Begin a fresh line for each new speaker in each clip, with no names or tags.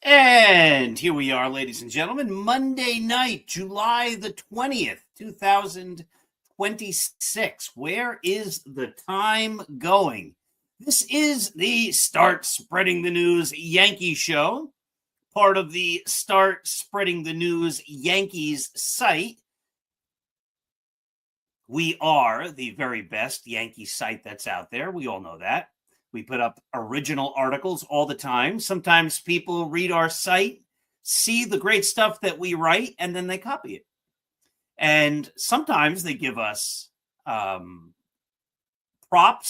And here we are, ladies and gentlemen, Monday night, July the 20th, 2026. Where is the time going? This is the Start Spreading the News Yankee Show, part of the Start Spreading the News Yankees site. We are the very best Yankee site that's out there. We all know that. We put up original articles all the time. Sometimes people read our site, see the great stuff that we write, and then they copy it. And sometimes they give us props.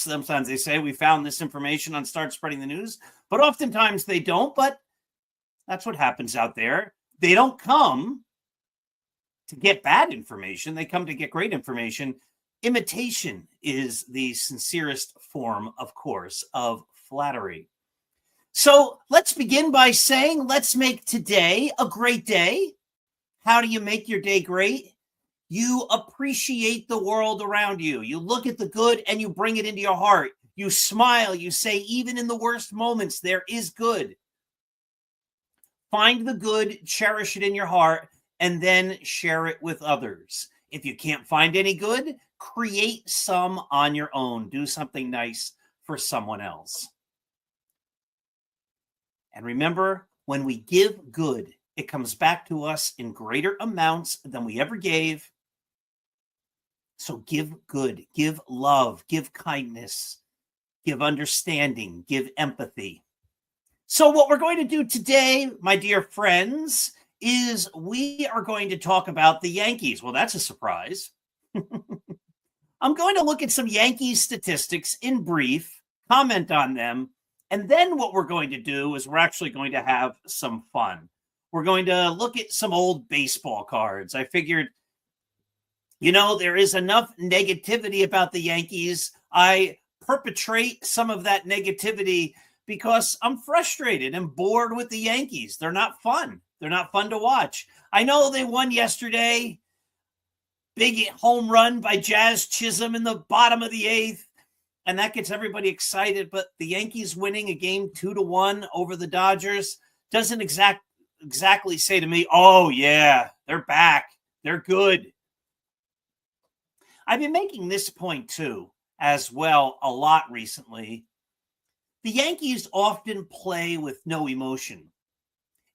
Sometimes they say, we found this information on Start Spreading the News. But oftentimes they don't. But that's what happens out there. They don't come to get bad information. They come to get great information. Imitation is the sincerest form, of course, of flattery. So let's begin by saying, let's make today a great day. How do you make your day great? You appreciate the world around you. You look at the good and you bring it into your heart. You smile. You say, even in the worst moments, there is good. Find the good, cherish it in your heart, and then share it with others. If you can't find any good, create some on your own. Do something nice for someone else. And remember, when we give good, it comes back to us in greater amounts than we ever gave. So give good, give love, give kindness, give understanding, give empathy. So what we're going to do today, my dear friends, is we are going to talk about the Yankees. Well, that's a surprise. I'm going to look at some Yankees statistics in brief, comment on them, and then what we're going to do is we're actually going to have some fun. We're going to look at some old baseball cards. I figured, there is enough negativity about the Yankees. I perpetrate some of that negativity because I'm frustrated and bored with the Yankees. They're not fun. They're not fun to watch. I know they won yesterday. Big home run by Jazz Chisholm in the bottom of the eighth. And that gets everybody excited. But the Yankees winning a game 2-1 over the Dodgers doesn't exactly say to me, oh, yeah, they're back. They're good. I've been making this point, too, as well, a lot recently. The Yankees often play with no emotion,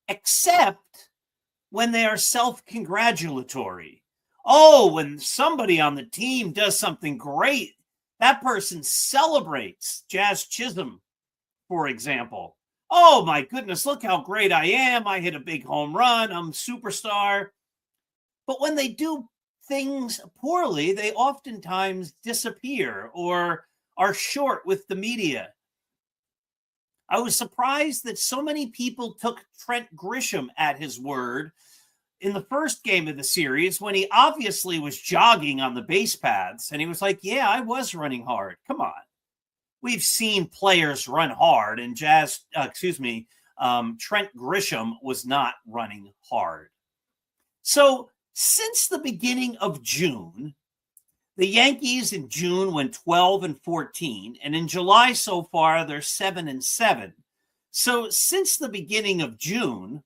except when they are self-congratulatory. Oh, when somebody on the team does something great, that person celebrates. Jazz Chisholm, for example. Oh, my goodness, look how great I am. I hit a big home run. I'm a superstar. But when they do things poorly, they oftentimes disappear or are short with the media. I was surprised that so many people took Trent Grisham at his word in the first game of the series when he obviously was jogging on the base paths. And he was like, yeah, I was running hard. Come on. We've seen players run hard, and Trent Grisham was not running hard. So since the beginning of June, the Yankees in June went 12-14, and in July so far, they're 7-7. So since the beginning of June,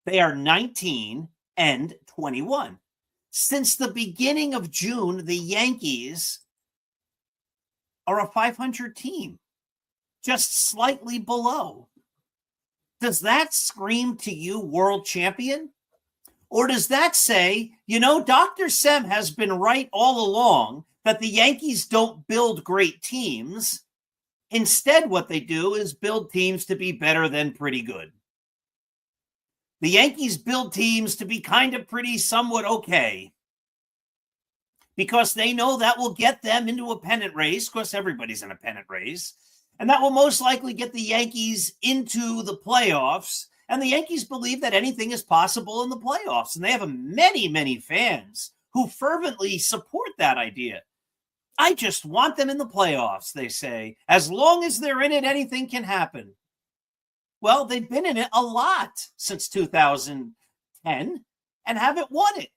they are 19-21. Since the beginning of June, the Yankees are a 500 team, just slightly below. Does that scream to you world champion? Or does that say, Dr. Sem has been right all along that the Yankees don't build great teams. Instead, what they do is build teams to be better than pretty good. The Yankees build teams to be kind of pretty, somewhat okay, because they know that will get them into a pennant race. Of course, everybody's in a pennant race. And that will most likely get the Yankees into the playoffs. And the Yankees believe that anything is possible in the playoffs. And they have many, many fans who fervently support that idea. I just want them in the playoffs, they say. As long as they're in it, anything can happen. Well, they've been in it a lot since 2010 and haven't won it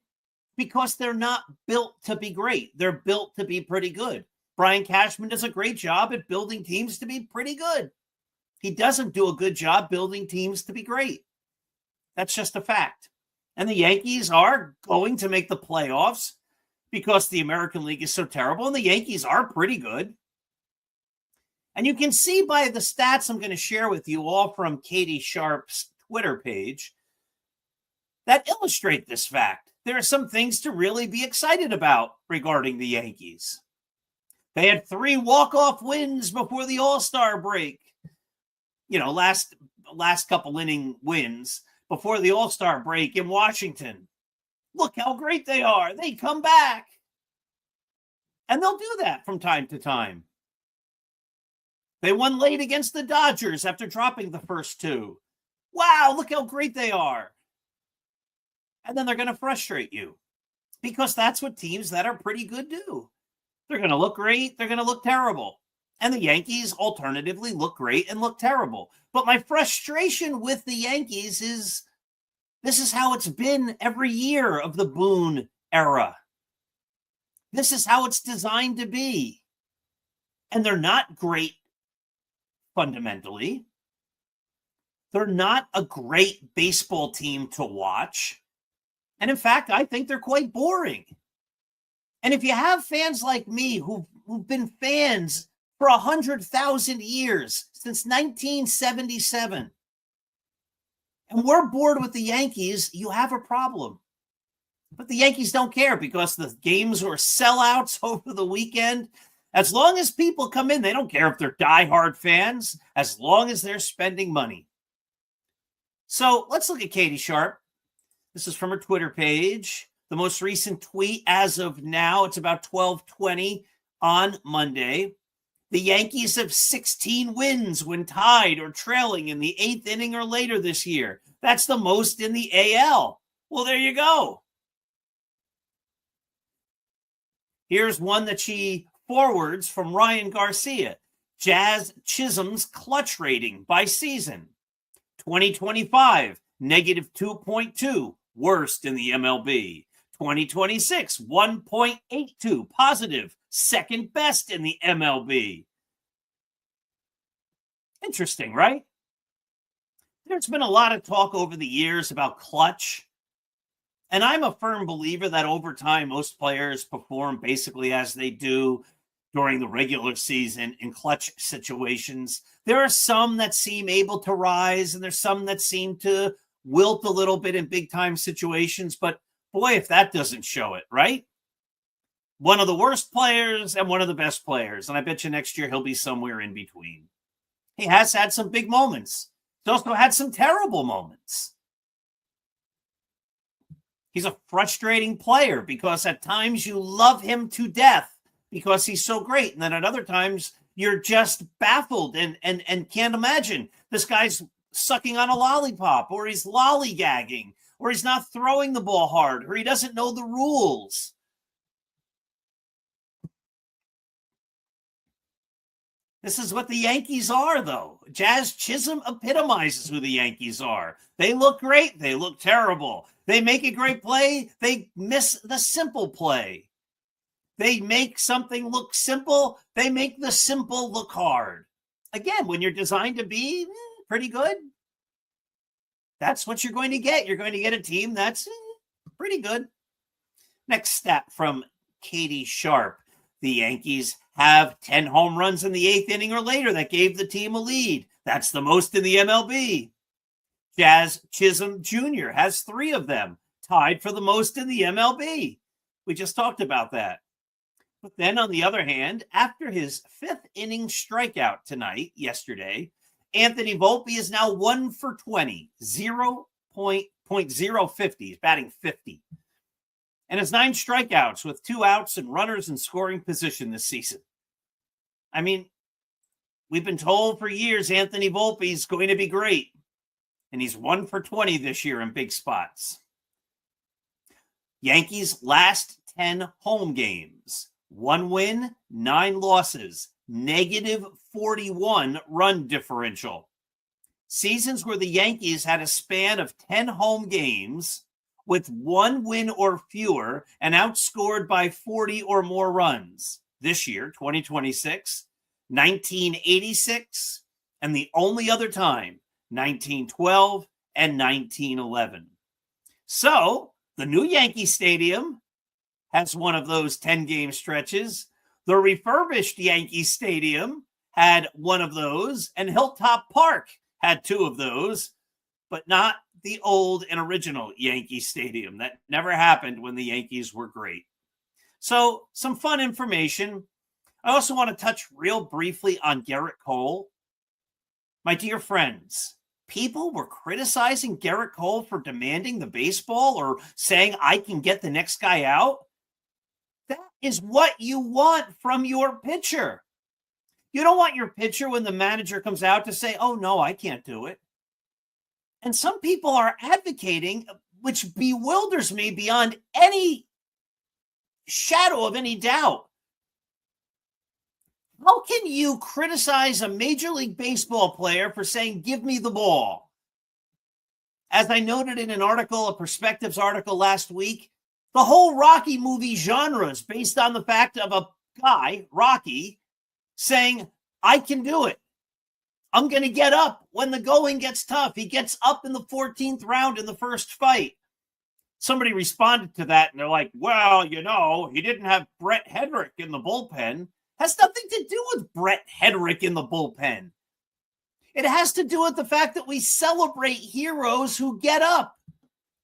because they're not built to be great. They're built to be pretty good. Brian Cashman does a great job at building teams to be pretty good. He doesn't do a good job building teams to be great. That's just a fact. And the Yankees are going to make the playoffs because the American League is so terrible, and the Yankees are pretty good. And you can see by the stats I'm going to share with you, all from Katie Sharp's Twitter page, that illustrate this fact. There are some things to really be excited about regarding the Yankees. They had 3 walk-off wins before the All-Star break. Last couple inning wins before the All-Star break in Washington. Look how great they are. They come back. And they'll do that from time to time. They won late against the Dodgers after dropping the first 2. Wow, look how great they are. And then they're going to frustrate you because that's what teams that are pretty good do. They're going to look great. They're going to look terrible. And the Yankees alternatively look great and look terrible. But my frustration with the Yankees is this is how it's been every year of the Boone era. This is how it's designed to be. And they're not great fundamentally. They're not a great baseball team to watch. And in fact, I think they're quite boring. And if you have fans like me who've been fans for 100,000 years, since 1977, and we're bored with the Yankees, you have a problem. But the Yankees don't care because the games were sellouts over the weekend. As long as people come in, they don't care if they're diehard fans, as long as they're spending money. So let's look at Katie Sharp. This is from her Twitter page. The most recent tweet as of now, it's about 12:20 on Monday. The Yankees have 16 wins when tied or trailing in the 8th inning or later this year. That's the most in the AL. Well, there you go. Here's one that she forwards from Ryan Garcia. Jazz Chisholm's clutch rating by season. 2025, negative 2.2, worst in the MLB. 2026, 1.82, positive, second best in the MLB. Interesting, right? There's been a lot of talk over the years about clutch. And I'm a firm believer that over time, most players perform basically as they do during the regular season in clutch situations. There are some that seem able to rise, and there's some that seem to wilt a little bit in big-time situations. But boy, if that doesn't show it, right? One of the worst players and one of the best players. And I bet you next year he'll be somewhere in between. He has had some big moments. He's also had some terrible moments. He's a frustrating player because at times you love him to death because he's so great. And then at other times you're just baffled and can't imagine. This guy's sucking on a lollipop, or he's lollygagging, or he's not throwing the ball hard, or he doesn't know the rules. This is what the Yankees are, though. Jazz Chisholm epitomizes who the Yankees are. They look great. They look terrible. They make a great play. They miss the simple play. They make something look simple. They make the simple look hard. Again, when you're designed to be pretty good, that's what you're going to get. You're going to get a team that's pretty good. Next stat from Katie Sharp. The Yankees have 10 home runs in the 8th inning or later that gave the team a lead. That's the most in the MLB. Jazz Chisholm Jr. has 3 of them, tied for the most in the MLB. We just talked about that. But then, on the other hand, after his 5th inning strikeout yesterday, Anthony Volpe is now 1 for 20, 0.050. He's batting 50. And has 9 strikeouts with 2 outs and runners in scoring position this season. I mean, we've been told for years Anthony Volpe is going to be great. And he's 1 for 20 this year in big spots. Yankees' last 10 home games. 1 win, 9 losses. -41 run differential. Seasons where the Yankees had a span of 10 home games with 1 win or fewer and outscored by 40 or more runs. This year, 2026, 1986, and the only other time, 1912 and 1911. So, the new Yankee Stadium has one of those 10-game stretches. The refurbished Yankee Stadium had one of those, and Hilltop Park had 2 of those, but not the old and original Yankee Stadium. That never happened when the Yankees were great. So, some fun information. I also want to touch real briefly on Gerrit Cole. My dear friends, people were criticizing Gerrit Cole for demanding the baseball or saying, I can get the next guy out. That is what you want from your pitcher. You don't want your pitcher when the manager comes out to say, oh, no, I can't do it. And some people are advocating, which bewilders me beyond any shadow of any doubt. How can you criticize a Major League Baseball player for saying, give me the ball? As I noted in an article, a Perspectives article last week, the whole Rocky movie genre is based on the fact of a guy, Rocky, saying, I can do it. I'm going to get up when the going gets tough. He gets up in the 14th round in the first fight. Somebody responded to that, and they're like, well, you know, he didn't have Brett Hedrick in the bullpen. Has nothing to do with Brett Hedrick in the bullpen. It has to do with the fact that we celebrate heroes who get up.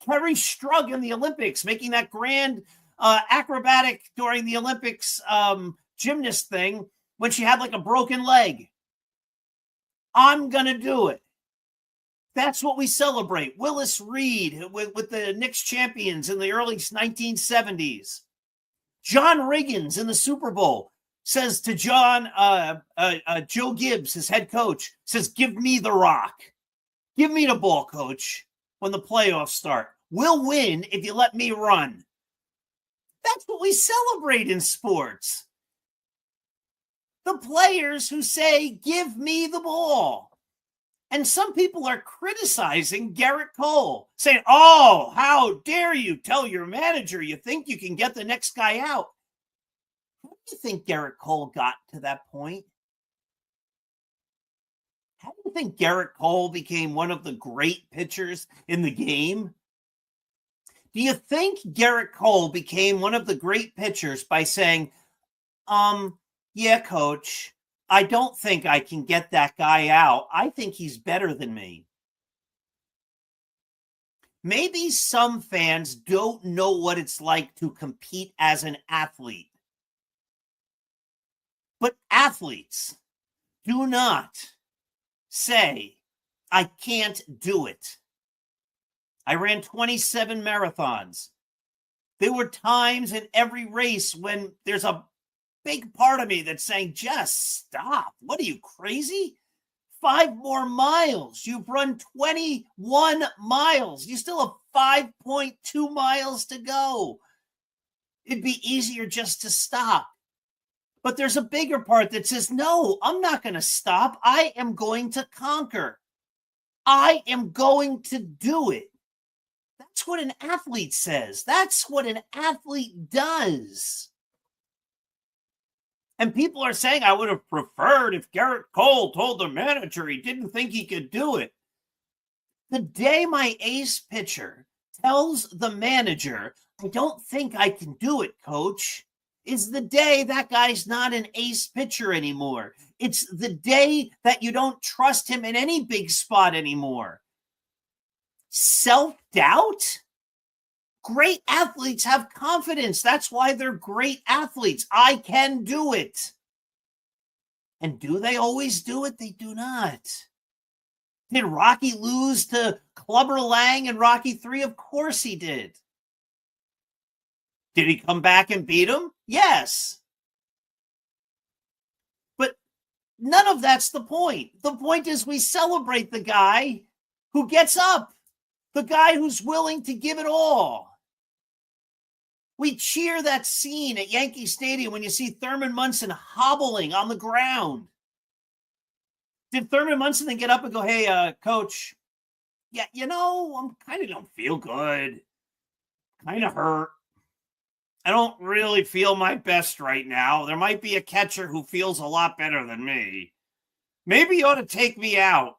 Kerry Strug in the Olympics, making that grand acrobatic during the Olympics gymnast thing when she had like a broken leg. I'm going to do it. That's what we celebrate. Willis Reed with the Knicks champions in the early 1970s. John Riggins in the Super Bowl says to Joe Gibbs, his head coach, says, give me the rock. Give me the ball, coach, when the playoffs start. We'll win if you let me run. That's what we celebrate in sports. The players who say, give me the ball. And some people are criticizing Gerrit Cole, saying, oh, how dare you tell your manager you think you can get the next guy out. How do you think Gerrit Cole got to that point? How do you think Gerrit Cole became one of the great pitchers in the game? Do you think Gerrit Cole became one of the great pitchers by saying, yeah, coach, I don't think I can get that guy out. I think he's better than me. Maybe some fans don't know what it's like to compete as an athlete. But athletes do not say, I can't do it. I ran 27 marathons. There were times in every race when there's a big part of me that's saying, just stop. What are you, crazy? 5 more miles. You've run 21 miles. You still have 5.2 miles to go. It'd be easier just to stop. But there's a bigger part that says, no, I'm not going to stop. I am going to conquer. I am going to do it. That's what an athlete says. That's what an athlete does. And people are saying, I would have preferred if Gerrit Cole told the manager he didn't think he could do it. The day my ace pitcher tells the manager, I don't think I can do it, coach, is the day that guy's not an ace pitcher anymore. It's the day that you don't trust him in any big spot anymore. Self-doubt? Great athletes have confidence. That's why they're great athletes. I can do it. And do they always do it? They do not. Did Rocky lose to Clubber Lang in Rocky 3? Of course he did. Did he come back and beat him? Yes. But none of that's the point. The point is we celebrate the guy who gets up, the guy who's willing to give it all. We cheer that scene at Yankee Stadium when you see Thurman Munson hobbling on the ground. Did Thurman Munson then get up and go, hey, coach, yeah, I'm kind of don't feel good. Kind of hurt. I don't really feel my best right now. There might be a catcher who feels a lot better than me. Maybe you ought to take me out.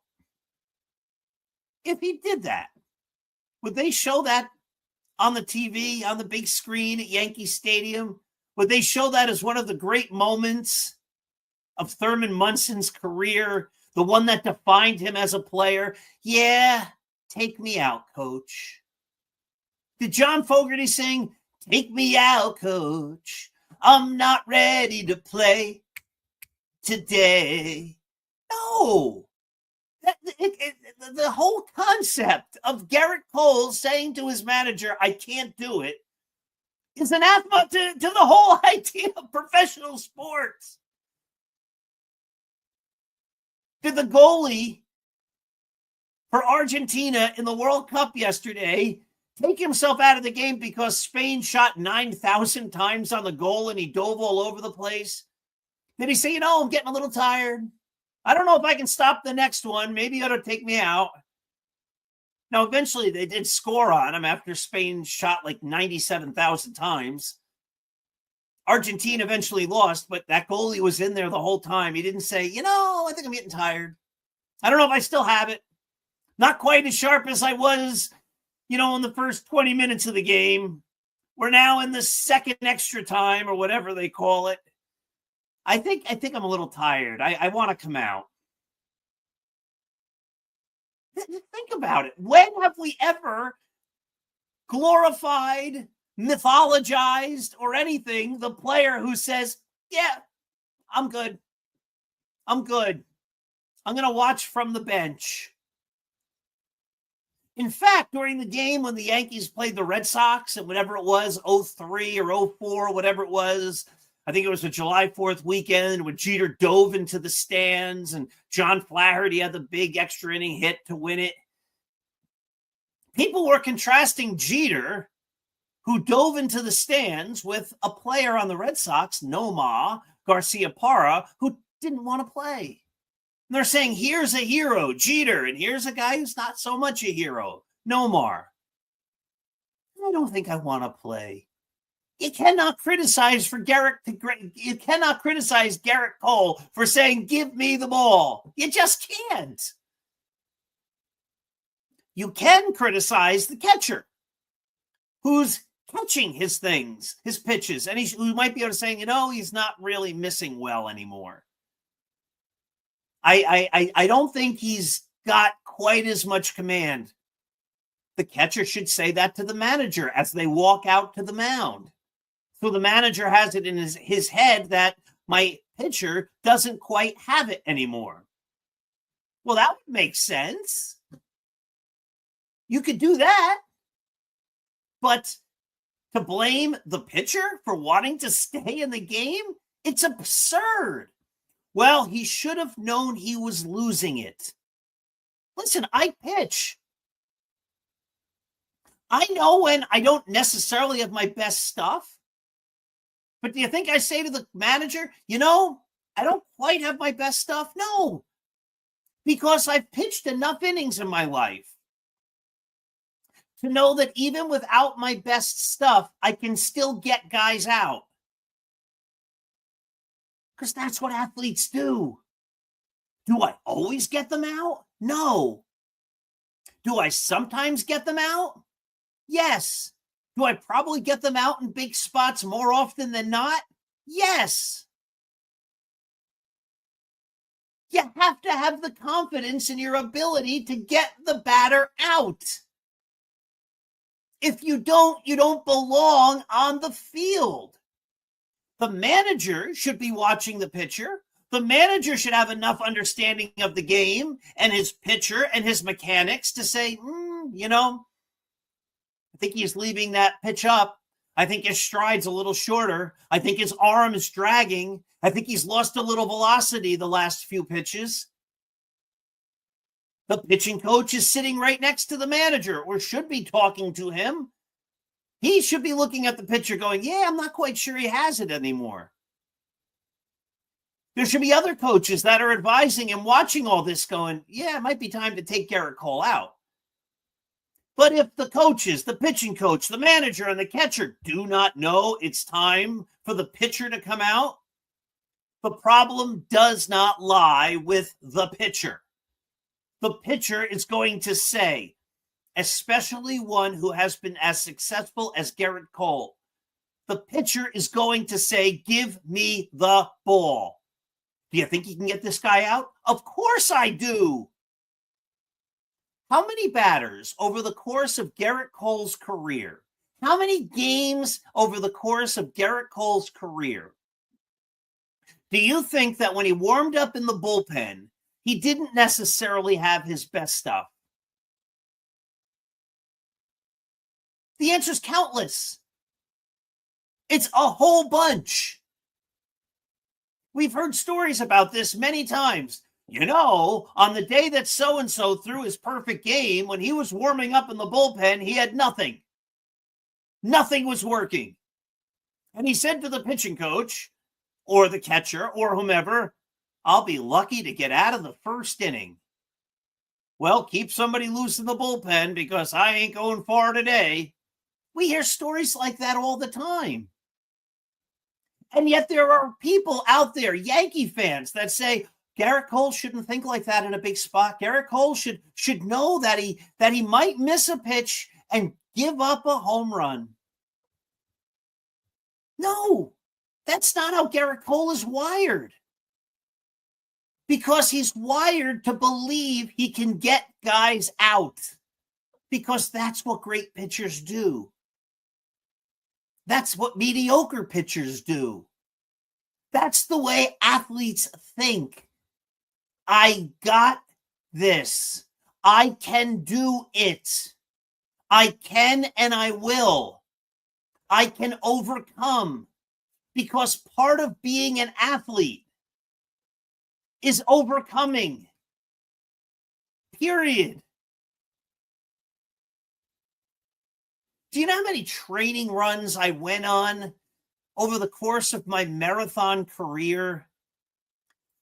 If he did that, would they show that on the TV, on the big screen at Yankee Stadium? Would they show that as one of the great moments of Thurman Munson's career, the one that defined him as a player? Yeah, take me out, coach. Did John Fogerty sing, take me out, coach? I'm not ready to play today. No. The whole concept of Gerrit Cole saying to his manager, I can't do it, is anathema to the whole idea of professional sports. Did the goalie for Argentina in the World Cup yesterday take himself out of the game because Spain shot 9,000 times on the goal and he dove all over the place? Did he say, I'm getting a little tired. I don't know if I can stop the next one. Maybe you ought to take me out. Now, eventually they did score on him after Spain shot like 97,000 times. Argentina eventually lost, but that goalie was in there the whole time. He didn't say, I think I'm getting tired. I don't know if I still have it. Not quite as sharp as I was, in the first 20 minutes of the game. We're now in the second extra time or whatever they call it. I think I'm a little tired. I want to come out. Think about it. When have we ever glorified, mythologized, or anything the player who says, yeah, I'm good. I'm good. I'm going to watch from the bench. In fact, during the game when the Yankees played the Red Sox and whatever it was, 03 or 04, whatever it was, I think it was a July 4th weekend when Jeter dove into the stands and John Flaherty had the big extra inning hit to win it. People were contrasting Jeter, who dove into the stands, with a player on the Red Sox, Nomar Garciaparra, who didn't want to play. And they're saying, here's a hero, Jeter, and here's a guy who's not so much a hero, Nomar. I don't think I want to play. You cannot criticize You cannot criticize Gerrit Cole for saying, give me the ball. You just can't. You can criticize the catcher who's catching his things, his pitches, and who might be able to say, he's not really missing well anymore. I don't think he's got quite as much command. The catcher should say that to the manager as they walk out to the mound. So the manager has it in his head that my pitcher doesn't quite have it anymore. Well, that would make sense. You could do that. But to blame the pitcher for wanting to stay in the game It's absurd. Well, he should have known he was losing it. Listen, I pitch. I know when I don't necessarily have my best stuff. But do you think I say to the manager, I don't quite have my best stuff? No, because I've pitched enough innings in my life to know that even without my best stuff, I can still get guys out. Because that's what athletes do. Do I always get them out? No. Do I sometimes get them out? Yes. Do I probably get them out in big spots more often than not? Yes. You have to have the confidence in your ability to get the batter out. If you don't belong on the field. The manager should be watching the pitcher. The manager should have enough understanding of the game and his pitcher and his mechanics to say, I think he's leaving that pitch up. I think his stride's a little shorter. I think his arm is dragging. I think he's lost a little velocity the last few pitches. The pitching coach is sitting right next to the manager or should be talking to him. He should be looking at the pitcher going, yeah, I'm not quite sure he has it anymore. There should be other coaches that are advising and watching all this going, yeah, it might be time to take Gerrit Cole out. But if the coaches, the pitching coach, the manager, and the catcher do not know it's time for the pitcher to come out, the problem does not lie with the pitcher. The pitcher is going to say, especially one who has been as successful as Gerrit Cole, the pitcher is going to say, give me the ball. Do you think you can get this guy out? Of course I do. How many batters over the course of Gerrit Cole's career? How many games over the course of Gerrit Cole's career do you think that when he warmed up in the bullpen, he didn't necessarily have his best stuff? The answer is countless. It's a whole bunch. We've heard stories about this many times. On the day that so-and-so threw his perfect game, when he was warming up in the bullpen, he had nothing. Nothing was working. And he said to the pitching coach or the catcher or whomever, I'll be lucky to get out of the first inning. Well, keep somebody loose in the bullpen because I ain't going far today. We hear stories like that all the time. And yet there are people out there, Yankee fans, that say, Gerrit Cole shouldn't think like that in a big spot. Gerrit Cole should know that he might miss a pitch and give up a home run. No, that's not how Gerrit Cole is wired. Because he's wired to believe he can get guys out. Because that's what great pitchers do. That's what mediocre pitchers do. That's the way athletes think. I got this. I can do it. I can and I will. I can overcome. Because part of being an athlete is overcoming. Period. Do you know how many training runs I went on over the course of my marathon career?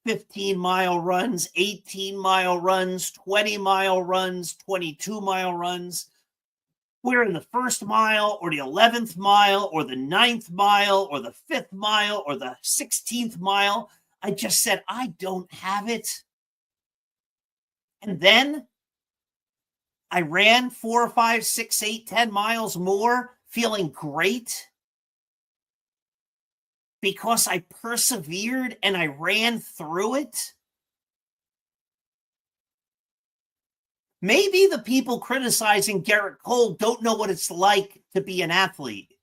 15-mile runs, 18-mile runs, 20-mile runs, 22-mile runs. We're in the first mile or the 11th mile or the 9th mile or the 5th mile or the 16th mile. I just said, I don't have it. And then I ran 4, 5, 6, 8, 10 miles more, feeling great because I persevered and I ran through it. Maybe the people criticizing Gerrit Cole don't know what it's like to be an athlete.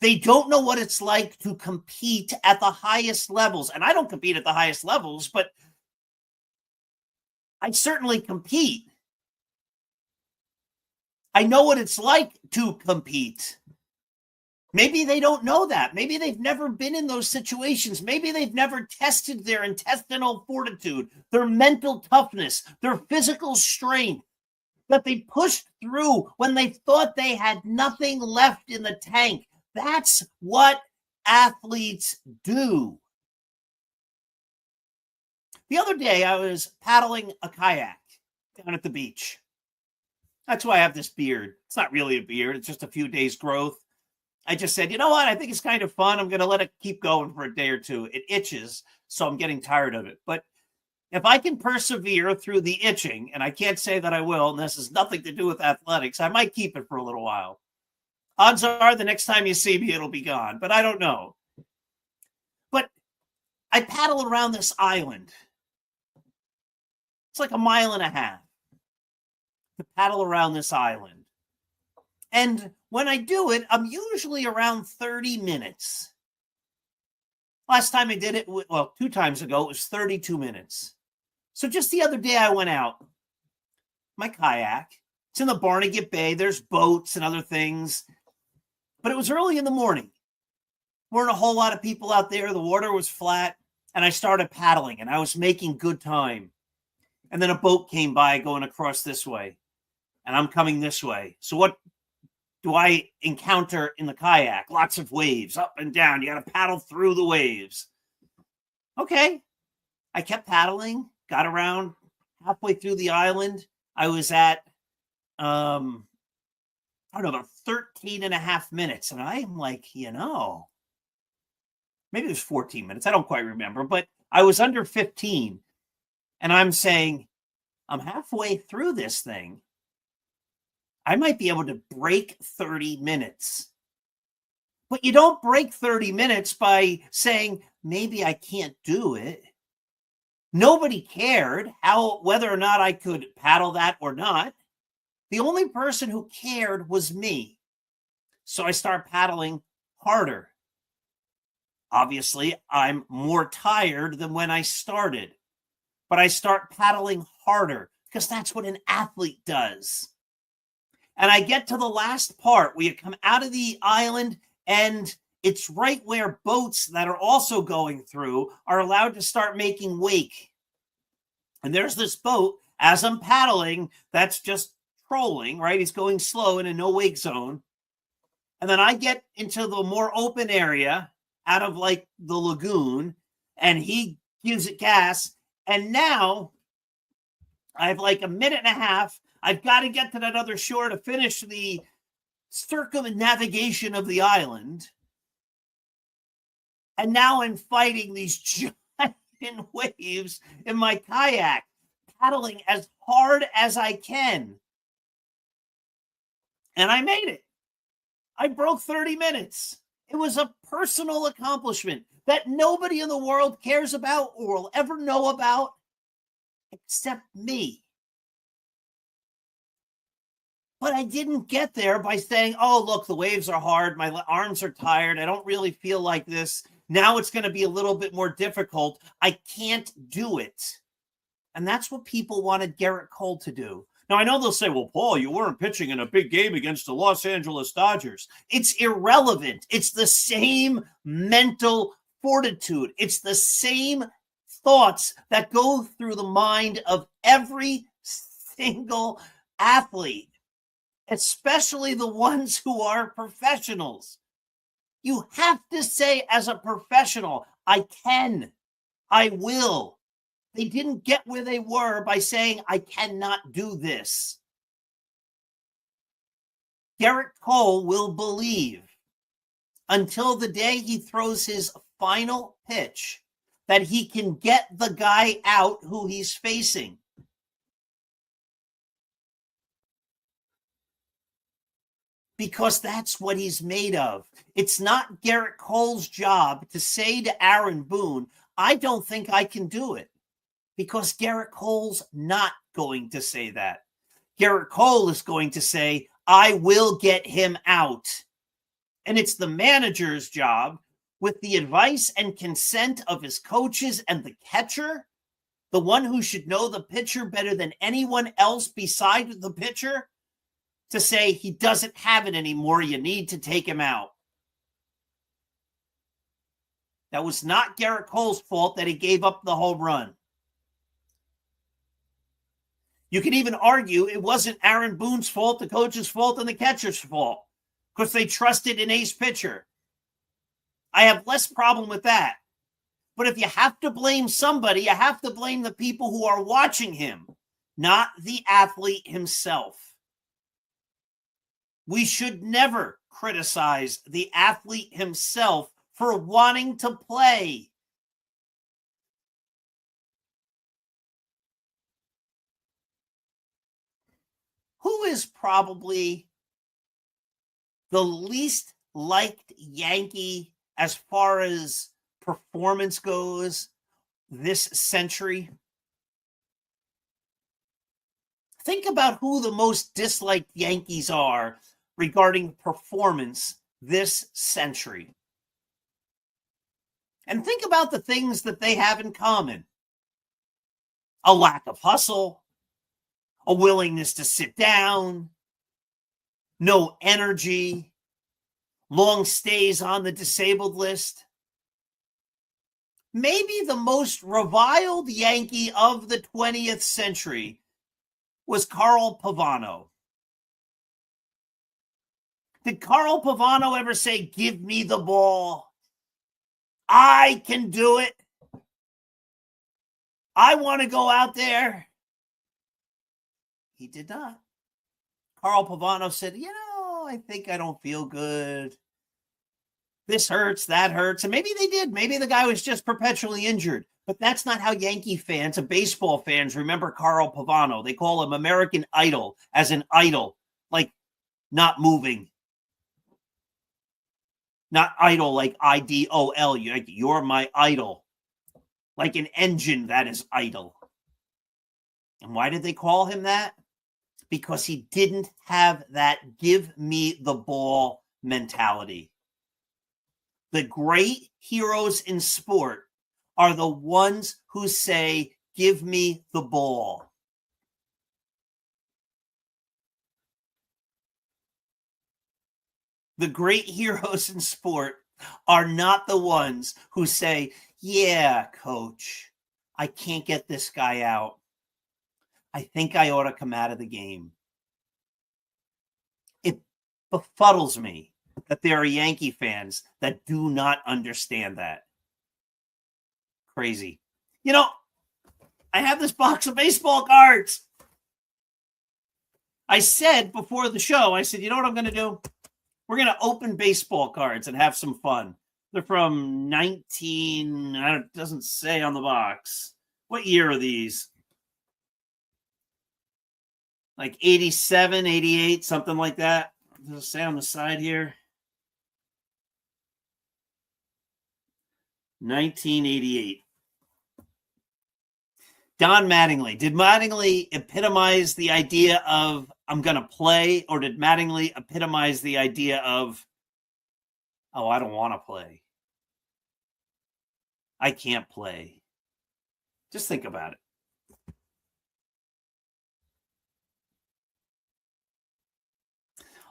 They don't know what it's like to compete at the highest levels. And I don't compete at the highest levels, but I certainly compete. I know what it's like to compete. Maybe they don't know that. Maybe they've never been in those situations. Maybe they've never tested their intestinal fortitude, their mental toughness, their physical strength that they pushed through when they thought they had nothing left in the tank. That's what athletes do. The other day, I was paddling a kayak down at the beach. That's why I have this beard. It's not really a beard. It's just a few days growth. I just said, you know what? I think it's kind of fun. I'm going to let it keep going for a day or two. It itches, so I'm getting tired of it. But if I can persevere through the itching, and I can't say that I will, and this has nothing to do with athletics, I might keep it for a little while. Odds are the next time you see me, it'll be gone, but I don't know. But I paddle around this island. It's like a mile and a half to paddle around this island. And when I do it, I'm usually around 30 minutes. Last time I did it, well, 2 times ago, it was 32 minutes. So just the other day I went out, my kayak, it's in the Barnegat Bay. There's boats and other things, but it was early in the morning. Weren't a whole lot of people out there. The water was flat, and I started paddling, and I was making good time. And then a boat came by going across this way, and I'm coming this way. So what do I encounter in the kayak? Lots of waves, up and down. You got to paddle through the waves. Okay. I kept paddling, got around halfway through the island. I was at, I don't know, about 13 and a half minutes. And I'm like, maybe it was 14 minutes. I don't quite remember, but I was under 15. And I'm saying, I'm halfway through this thing. I might be able to break 30 minutes. But you don't break 30 minutes by saying, maybe I can't do it. Nobody cared whether or not I could paddle that or not. The only person who cared was me. So I start paddling harder. Obviously, I'm more tired than when I started. But I start paddling harder because that's what an athlete does. And I get to the last part where you come out of the island, and it's right where boats that are also going through are allowed to start making wake. And there's this boat, as I'm paddling, that's just trolling, right? He's going slow in a no wake zone. And then I get into the more open area out of like the lagoon, and he gives it gas. And now I have like a minute and a half. I've got to get to that other shore to finish the circumnavigation of the island. And now I'm fighting these giant waves in my kayak, paddling as hard as I can. And I made it. I broke 30 minutes. It was a personal accomplishment that nobody in the world cares about or will ever know about except me. But I didn't get there by saying, oh, look, the waves are hard. My arms are tired. I don't really feel like this. Now it's going to be a little bit more difficult. I can't do it. And that's what people wanted Gerrit Cole to do. Now, I know they'll say, well, Paul, you weren't pitching in a big game against the Los Angeles Dodgers. It's irrelevant. It's the same mental fortitude. It's the same thoughts that go through the mind of every single athlete, especially the ones who are professionals. You have to say as a professional, I can, I will. They didn't get where they were by saying, I cannot do this. Gerrit Cole will believe until the day he throws his final pitch that he can get the guy out who he's facing. Because that's what he's made of. It's not Gerrit Cole's job to say to Aaron Boone, I don't think I can do it. Because Gerrit Cole's not going to say that. Gerrit Cole is going to say, I will get him out. And it's the manager's job, with the advice and consent of his coaches and the catcher, the one who should know the pitcher better than anyone else besides the pitcher, to say he doesn't have it anymore. You need to take him out. That was not Gerrit Cole's fault that he gave up the home run. You can even argue it wasn't Aaron Boone's fault, the coach's fault, and the catcher's fault because they trusted an ace pitcher. I have less problem with that. But if you have to blame somebody, you have to blame the people who are watching him, not the athlete himself. We should never criticize the athlete himself for wanting to play. Who is probably the least liked Yankee as far as performance goes this century? Think about who the most disliked Yankees are regarding performance this century. And think about the things that they have in common. A lack of hustle, a willingness to sit down, no energy, long stays on the disabled list. Maybe the most reviled Yankee of the 20th century was Carl Pavano. Did Carl Pavano ever say, "Give me the ball. I can do it. I want to go out there"? He did not. Carl Pavano said, I think I don't feel good. This hurts, that hurts. And maybe they did. Maybe the guy was just perpetually injured. But that's not how Yankee fans and baseball fans remember Carl Pavano. They call him American Idol, as an idol, like not moving. Not idol like I-D-O-L. You're my idol. Like an engine that is idle. And why did they call him that? Because he didn't have that give me the ball mentality. The great heroes in sport are the ones who say, "Give me the ball." The great heroes in sport are not the ones who say, "Yeah, coach, I can't get this guy out. I think I ought to come out of the game." It befuddles me that there are Yankee fans that do not understand that. Crazy. I have this box of baseball cards. I said before the show, I said, you know what I'm going to do? We're going to open baseball cards and have some fun. They're from it doesn't say on the box. What year are these? Like 87, 88, something like that. Does it say on the side here? 1988. Don Mattingly. Did Mattingly epitomize the idea of I'm going to play, or did Mattingly epitomize the idea of, I don't want to play. I can't play. Just think about it.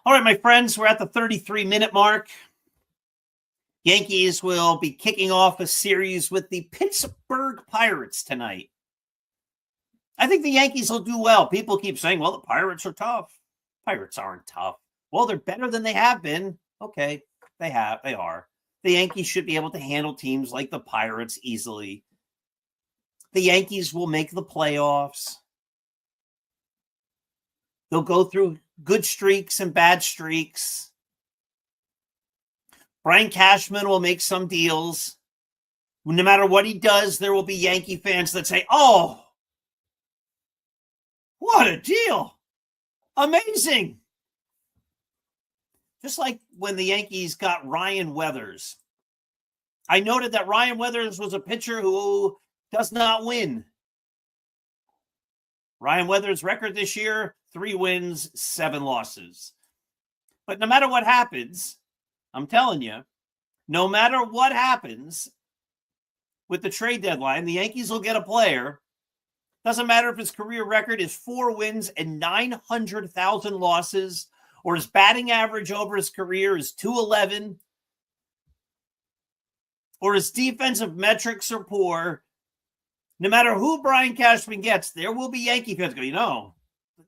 All right, my friends, we're at the 33-minute mark. Yankees will be kicking off a series with the Pittsburgh Pirates tonight. I think the Yankees will do well. People keep saying, well, the Pirates are tough. Pirates aren't tough. Well, they're better than they have been. Okay, they are. The Yankees should be able to handle teams like the Pirates easily. The Yankees will make the playoffs. They'll go through good streaks and bad streaks. Brian Cashman will make some deals. No matter what he does, there will be Yankee fans that say, oh, what a deal. Amazing. Just like when the Yankees got Ryan Weathers. I noted that Ryan Weathers was a pitcher who does not win. Ryan Weathers' record this year, 3 wins, 7 losses. But no matter what happens, I'm telling you, no matter what happens with the trade deadline, the Yankees will get a player. Doesn't matter if his career record is 4 wins and 900,000 losses, or his batting average over his career is 211. or his defensive metrics are poor, no matter who Brian Cashman gets, there will be Yankee fans go, the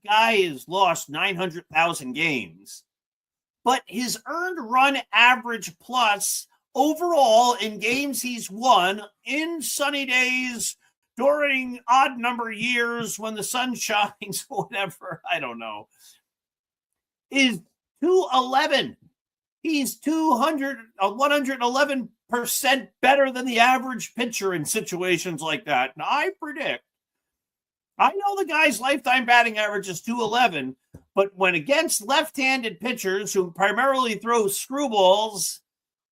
guy has lost 900,000 games. But his earned run average plus overall in games he's won in sunny days during odd number years when the sun shines, whatever, I don't know, is 211. He's 111% better than the average pitcher in situations like that. Now, I know the guy's lifetime batting average is 211, but when against left-handed pitchers who primarily throw screwballs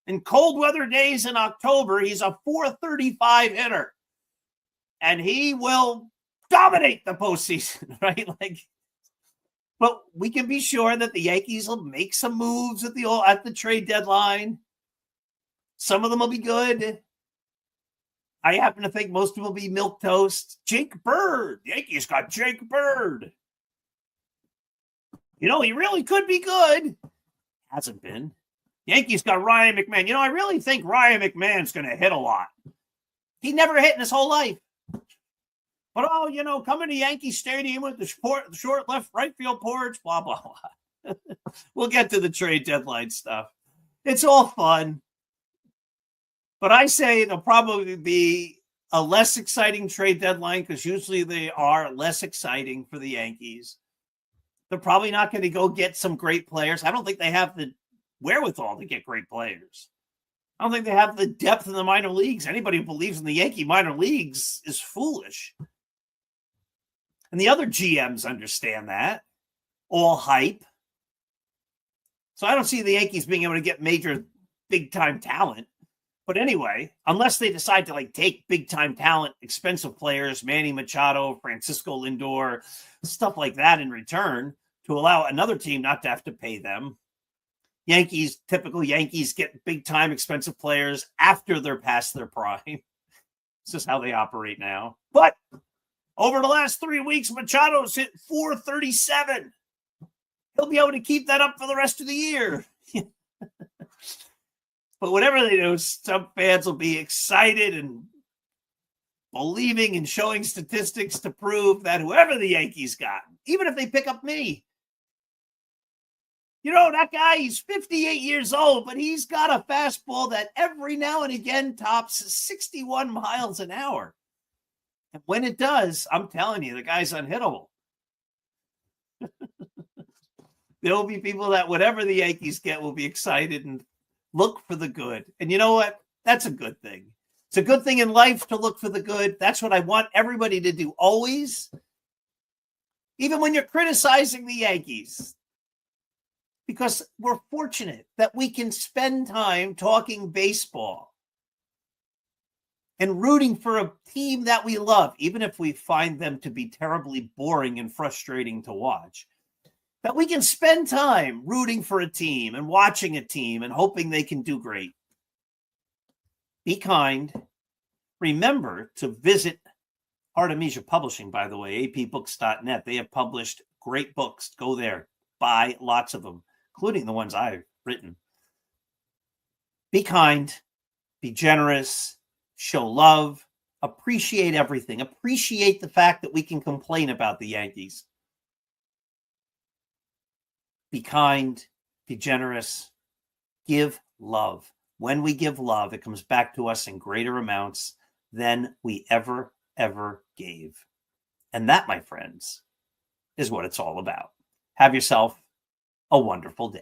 in cold weather days in October, he's a 435 hitter. And he will dominate the postseason, right? But we can be sure that the Yankees will make some moves at the trade deadline. Some of them will be good. I happen to think most of them will be milquetoast. Jake Bird. The Yankees got Jake Bird. He really could be good. Hasn't been. Yankees got Ryan McMahon. I really think Ryan McMahon's going to hit a lot. He never hit in his whole life. But, coming to Yankee Stadium with the short left right field porch, blah, blah, blah. We'll get to the trade deadline stuff. It's all fun. But I say it'll probably be a less exciting trade deadline because usually they are less exciting for the Yankees. They're probably not going to go get some great players. I don't think they have the wherewithal to get great players. I don't think they have the depth in the minor leagues. Anybody who believes in the Yankee minor leagues is foolish. And the other GMs understand that. All hype. So I don't see the Yankees being able to get major big-time talent. But anyway, unless they decide to take big-time talent, expensive players, Manny Machado, Francisco Lindor, stuff like that in return to allow another team not to have to pay them. Typical Yankees get big-time expensive players after they're past their prime. This is how they operate now. But over the last 3 weeks, Machado's hit 437. He'll be able to keep that up for the rest of the year. But whatever they do, some fans will be excited and believing and showing statistics to prove that whoever the Yankees got, even if they pick up me, that guy, he's 58 years old, but he's got a fastball that every now and again tops 61 miles an hour. And when it does, I'm telling you, the guy's unhittable. There will be people that whatever the Yankees get will be excited and look for the good. And you know what? That's a good thing. It's a good thing in life to look for the good. That's what I want everybody to do always. Even when you're criticizing the Yankees. Because we're fortunate that we can spend time talking baseball and rooting for a team that we love, even if we find them to be terribly boring and frustrating to watch. That we can spend time rooting for a team and watching a team and hoping they can do great. Be kind. Remember to visit Artemisia Publishing, by the way, apbooks.net. They have published great books. Go there. Buy lots of them, including the ones I've written. Be kind. Be generous. Show love. Appreciate everything. Appreciate the fact that we can complain about the Yankees. Be kind, be generous, give love. When we give love, it comes back to us in greater amounts than we ever gave. And that, my friends, is what it's all about. Have yourself a wonderful day.